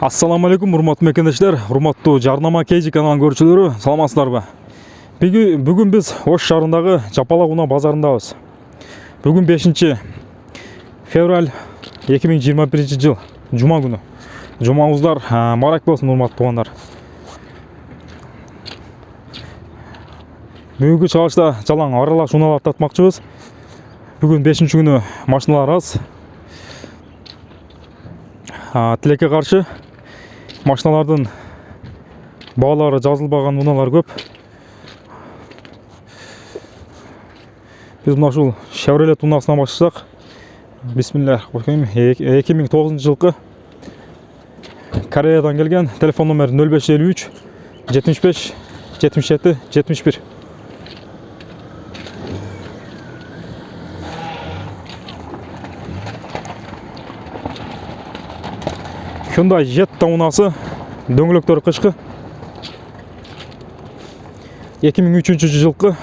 Ассаламу алейкум, урматтуу мекендештер, урматтуу Жарнама KG каналынын көрүүчүлөрү, саламатсыздарбы? Бүгүн биз Ош шаарындагы Жапалак унаа базарындабыз. Бүгүн 5 февраль 2021 жыл, жума күнү. Жумаңыздар марак болсун, урматтуу туугандар. Бүгүнкү чыгышта жалаң аралаш унааларды татмакчыбыз. Бүгүн 5 күнү машиналар аз. Тилекке каршы машиналардын баалары жазылбаган унаалар көп. Биз мына ушул Chevrolet унаасынан баштасак. Бисмиллах. 2009 жылкы Кореядан келген, телефон номер 0553 75 77 71. Hyundai Jetta унасы, дөңгөлөктөрү кышкы. 2003 жылкы.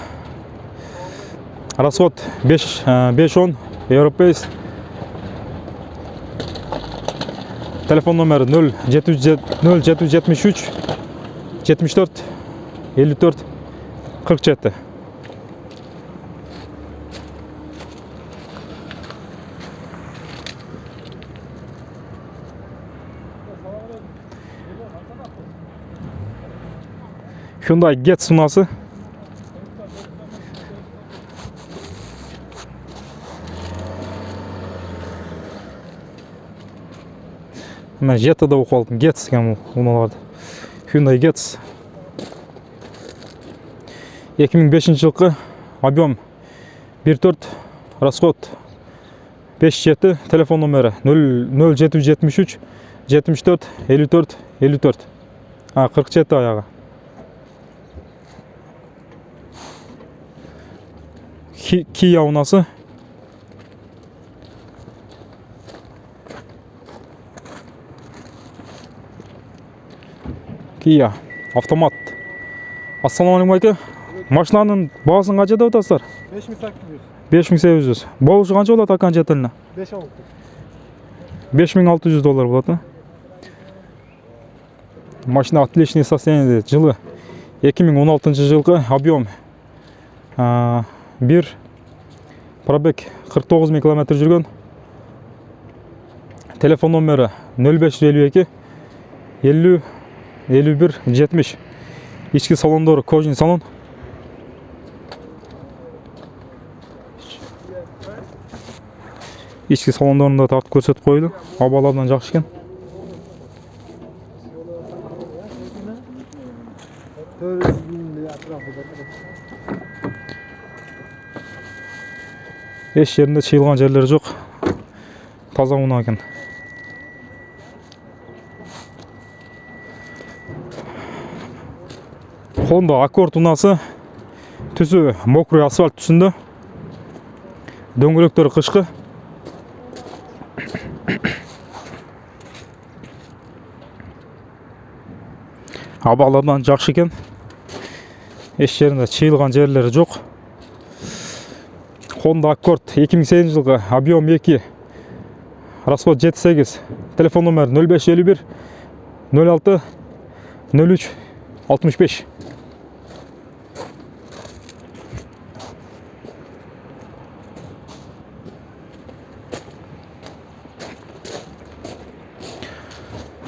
Расход 510 Европейс. Телефон номер 0773 74 54 47. Hyundai Getz унасы. Мен Jetta'da окуп алдым, Getz деген унааларды. Hyundai Getz. 2005 жылкы, объем 1.4, расход 5.7, телефон номері 0773 74 54 54. 47 аяғы. Kia унасы. Kia автомат. Ассаламу алейкум айты. Машинанын баасын канча деп атасыздар? 5800. 5800. Болушу канча болот акан жетелине? 5600 доллар болот, а? Машина отличный состояние, жылы 2016 жылкы, объем 1, пробег 49 000 км жүргөн. Телефон номері 0552 50 51 70. Ички салондору кожин салон. Ички салондорунда тартып көрсөтүп коюлду. Абалардан жакшы экен. Эч жеринде чыйылган жерлери жок. Таза унаа экен. Honda Accord унасы, түсү мокрый асфальт түсүндө. Дөңгөлөктөрү кышкы. Абалардан жакшы экен. Эч жеринде чыйылган жерлери жок. Honda Accord 2008 жылкы, объем 2, расход 7.8, телефон номер 0551 06 03 65.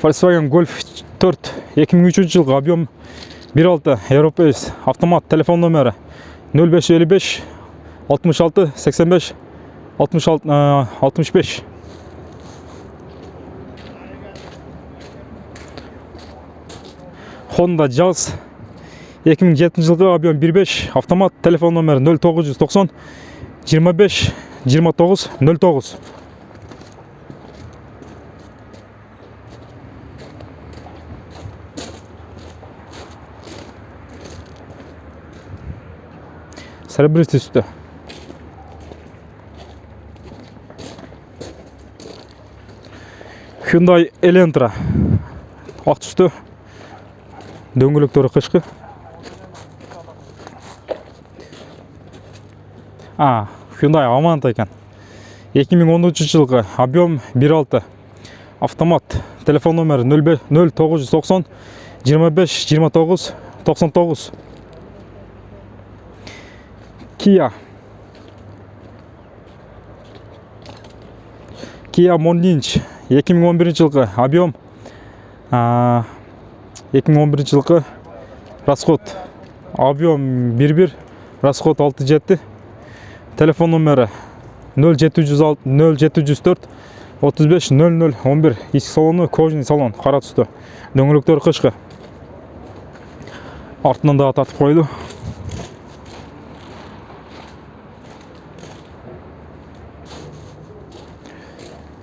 Volkswagen Golf 4 2003 жылкы, объем 1.6, Европейс, автомат, телефон номері 0555 66 85 66 65. Honda Jazz 2007 жылкы, объем 1.5, автомат, телефон номері 0990 25 29 09. Серебристый түсті. Hyundai Elantra ак түстө. Дөңгөлөктөрү кышкы. Hyundai Avanta экен. 2013 жылкы, объем 1.6, автомат. Телефон номері 0990 25 29 99. Kia Morning 2011 жылғы объем, 2011 жылғы расход объем 1.1, расход 6.7. Телефон номері 0704 35 00 11. Есік салоны кожаный салон, қара түсті. Дөңгелектері қышқы. Артынан да тартып қойды.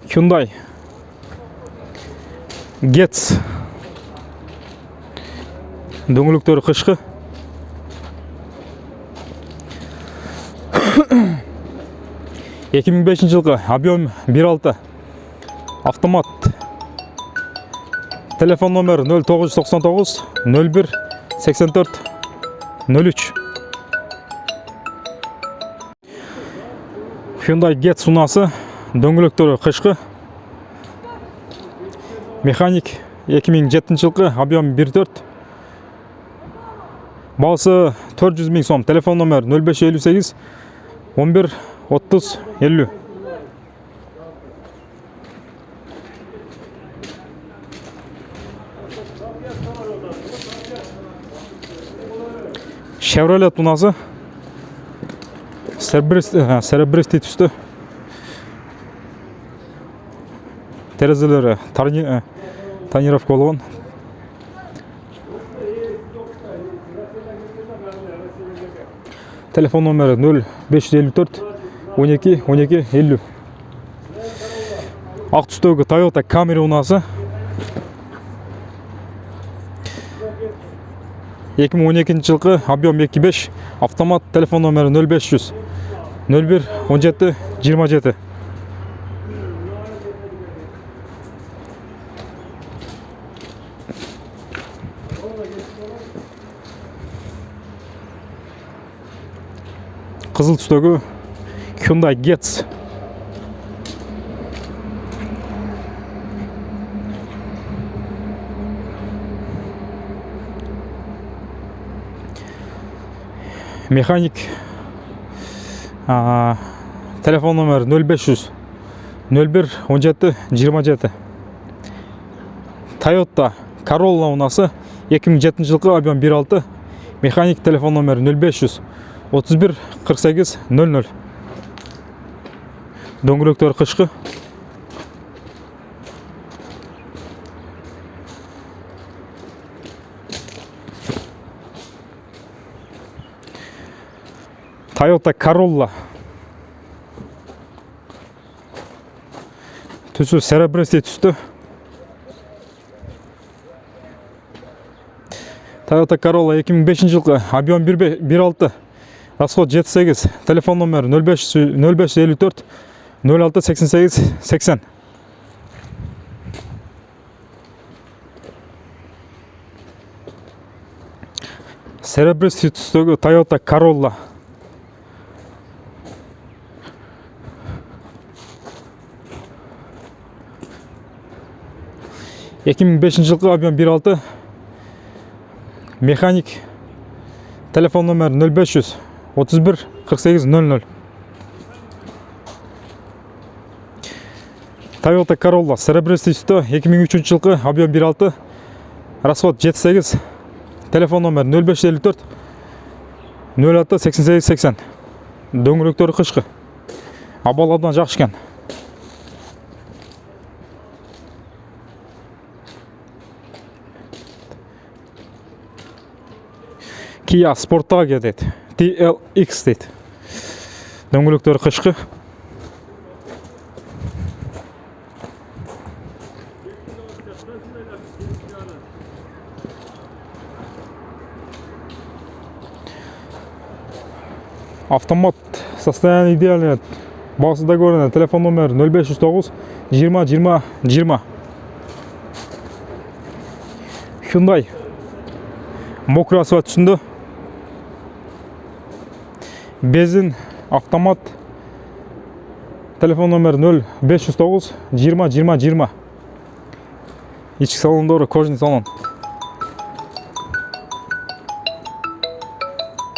Hyundai Getz. Дөңгелектері қышқы. Екі мың бесінші жылғы объем 1.6. Автомат. Телефон номері 0999 01 84 03. Hyundai Getz ұнасы. Дөңгелектері қышқы. Механик 2007 жылғы объем 1.4. Бағасы 400 000 сом. Телефон номер 0558 11 30 50. Chevrolet ұнасы. Серебристый түсті. Терезелері тонировка болған. Телефон номері 0554 12 12 50. Ақ түстегі Toyota Camry ұнасы. 2012 жылғы объем 2.5. Автомат. Телефон номері 0500 01 17 27. Қызыл түстегі Hyundai Getz. Механик. Телефон номер 0500 01 17 27. Toyota Corolla ұнасы. 2007 жылғы объем 1.6. Механик. Телефон номер 0500 31 48 00. Дөңгелектері қышқы. Toyota Corolla. Түсі серебристый түсті. Toyota Corolla 2005 жылғы объем 1.6. Расход 7.8. Телефон номер 0554 06 88 80. Серебристый түстегі Toyota Corolla. Екі мың бесінші жылғы объем 1.6. Механик. Телефон номер 0500 31 48 00. Toyota Corolla серебристый түсті. 2003 жылғы объем 1.6. Расход 7.8. Телефон номер 0554 06 88 80. Дөңгелектері қышқы. Абалардан жақсы екен. Kia Sportage дейді. TLX дейді. Дөңгелектері қышқы. Автомат. Состояние идеальное. Бағасы договорено. Телефон номер 0509 20 20 20. Hyundai. Мокрый асфальт түсінде. Бензин. Автомат. Телефон номер 0509 20 20 20. ички салондору кожный салон.